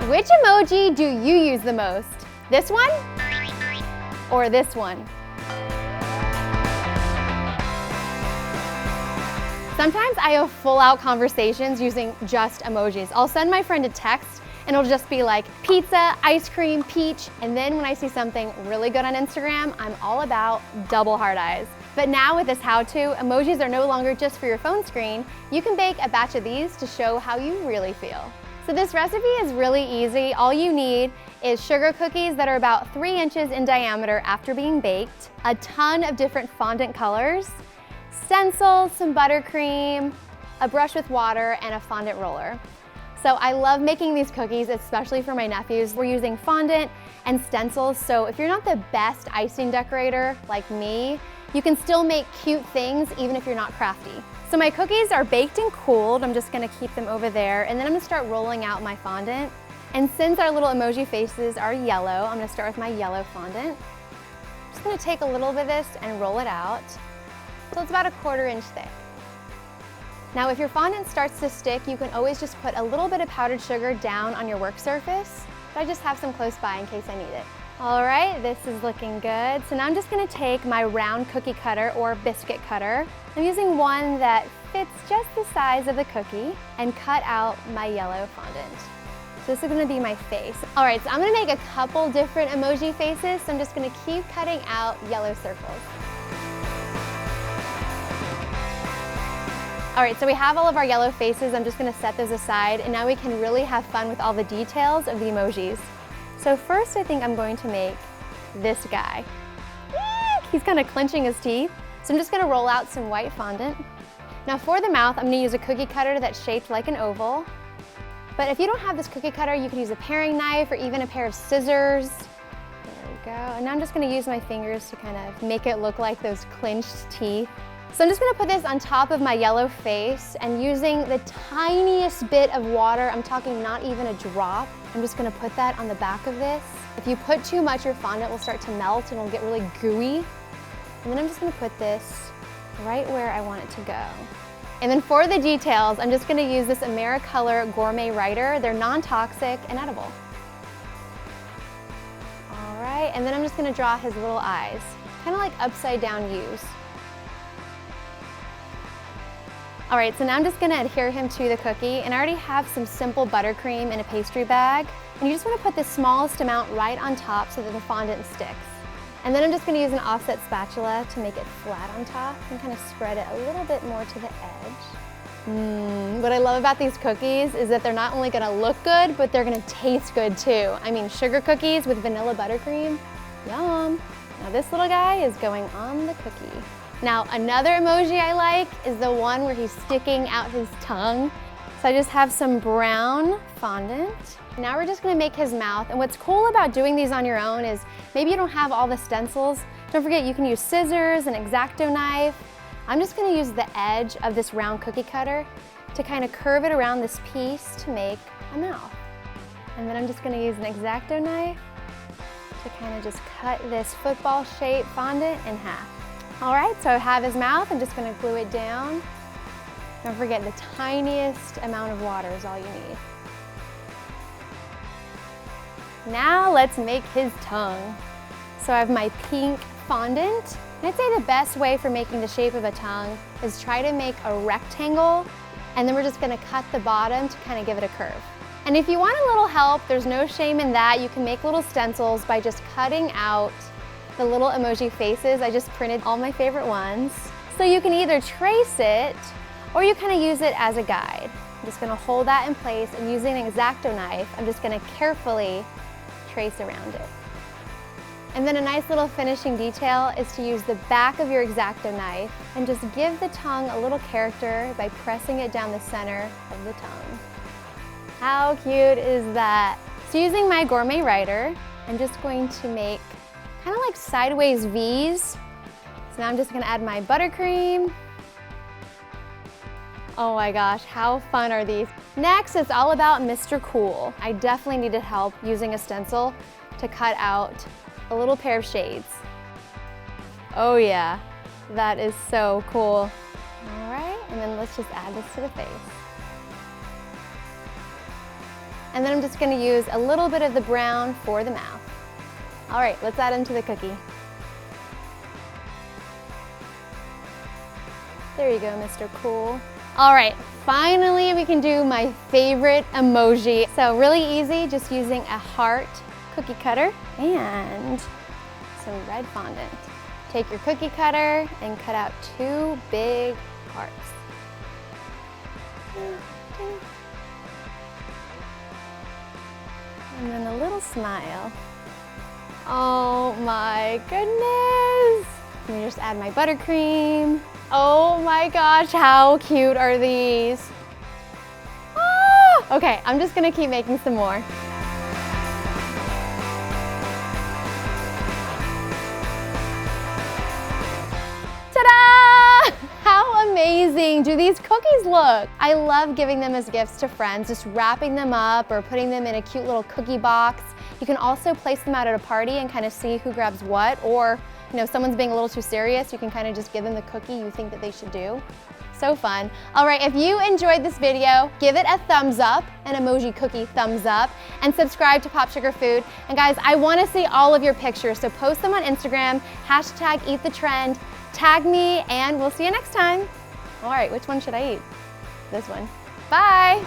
Which emoji do you use the most? This one or this one? Sometimes I have full-out conversations using just emojis. I'll send my friend a text and it'll just be like pizza, ice cream, peach, and then when I see something really good on Instagram, I'm all about double heart eyes. But now with this how-to, emojis are no longer just for your phone screen. You can bake a batch of these to show how you really feel. So this recipe is really easy. All you need is sugar cookies that are about 3 inches in diameter after being baked, a ton of different fondant colors, stencils, some buttercream, a brush with water, and a fondant roller. So I love making these cookies, especially for my nephews. We're using fondant and stencils, so if you're not the best icing decorator like me, you can still make cute things even if you're not crafty. So my cookies are baked and cooled. I'm just gonna keep them over there, and then I'm gonna start rolling out my fondant. And since our little emoji faces are yellow, I'm gonna start with my yellow fondant. I'm just gonna take a little bit of this and roll it out. So it's about a 1/4 inch thick. Now if your fondant starts to stick, you can always just put a little bit of powdered sugar down on your work surface, but I just have some close by in case I need it. All right, this is looking good. So now I'm just gonna take my round cookie cutter or biscuit cutter. I'm using one that fits just the size of the cookie and cut out my yellow fondant. So this is gonna be my face. All right, so I'm gonna make a couple different emoji faces. So I'm just gonna keep cutting out yellow circles. All right, so we have all of our yellow faces. I'm just gonna set those aside, and now we can really have fun with all the details of the emojis. So first, I think I'm going to make this guy. He's kind of clenching his teeth. So I'm just gonna roll out some white fondant. Now for the mouth, I'm gonna use a cookie cutter that's shaped like an oval. But if you don't have this cookie cutter, you could use a paring knife or even a pair of scissors. There we go. And now I'm just gonna use my fingers to kind of make it look like those clenched teeth. So I'm just gonna put this on top of my yellow face, and using the tiniest bit of water, I'm talking not even a drop, I'm just gonna put that on the back of this. If you put too much, your fondant will start to melt and it'll get really gooey. And then I'm just gonna put this right where I want it to go. And then for the details, I'm just gonna use this AmeriColor Gourmet Writer. They're non-toxic and edible. All right, and then I'm just gonna draw his little eyes, kind of like upside down U's. All right, so now I'm just gonna adhere him to the cookie, and I already have some simple buttercream in a pastry bag. And you just wanna put the smallest amount right on top so that the fondant sticks. And then I'm just gonna use an offset spatula to make it flat on top and kind of spread it a little bit more to the edge. What I love about these cookies is that they're not only gonna look good, but they're gonna taste good too. I mean, sugar cookies with vanilla buttercream, yum. Now this little guy is going on the cookie. Now another emoji I like is the one where he's sticking out his tongue. So I just have some brown fondant. Now we're just gonna make his mouth, and what's cool about doing these on your own is maybe you don't have all the stencils. Don't forget you can use scissors, an X-Acto knife. I'm just gonna use the edge of this round cookie cutter to kind of curve it around this piece to make a mouth. And then I'm just gonna use an X-Acto knife to kind of just cut this football-shaped fondant in half. All right, so I have his mouth. I'm just gonna glue it down. Don't forget the tiniest amount of water is all you need. Now let's make his tongue. So I have my pink fondant. And I'd say the best way for making the shape of a tongue is try to make a rectangle, and then we're just gonna cut the bottom to kind of give it a curve. And if you want a little help, there's no shame in that. You can make little stencils by just cutting out the little emoji faces. I just printed all my favorite ones. So you can either trace it or you kind of use it as a guide. I'm just gonna hold that in place, and using an X-Acto knife, I'm just gonna carefully trace around it. And then a nice little finishing detail is to use the back of your X-Acto knife and just give the tongue a little character by pressing it down the center of the tongue. How cute is that? So using my Gourmet Writer, I'm just going to make kind of like sideways V's. So now I'm just gonna add my buttercream. Oh my gosh, how fun are these? Next, it's all about Mr. Cool. I definitely needed help using a stencil to cut out a little pair of shades. Oh yeah, that is so cool. All right, and then let's just add this to the face. And then I'm just gonna use a little bit of the brown for the mouth. All right, let's add into the cookie. There you go, Mr. Cool. All right, finally we can do my favorite emoji. So really easy, just using a heart cookie cutter and some red fondant. Take your cookie cutter and cut out 2 big hearts. And then a little smile. Oh my goodness. Let me just add my buttercream. Oh my gosh, how cute are these? Ah! Okay, I'm just gonna keep making some more. Ta-da! How amazing do these cookies look? I love giving them as gifts to friends, just wrapping them up or putting them in a cute little cookie box. You can also place them out at a party and kind of see who grabs what, or if someone's being a little too serious, you can kind of just give them the cookie you think that they should do. So fun. All right, if you enjoyed this video, give it a thumbs up, an emoji cookie thumbs up, and subscribe to POPSUGAR Food. And guys, I want to see all of your pictures, so post them on Instagram, #EatTheTrend, tag me, and we'll see you next time. All right, which one should I eat? This one. Bye.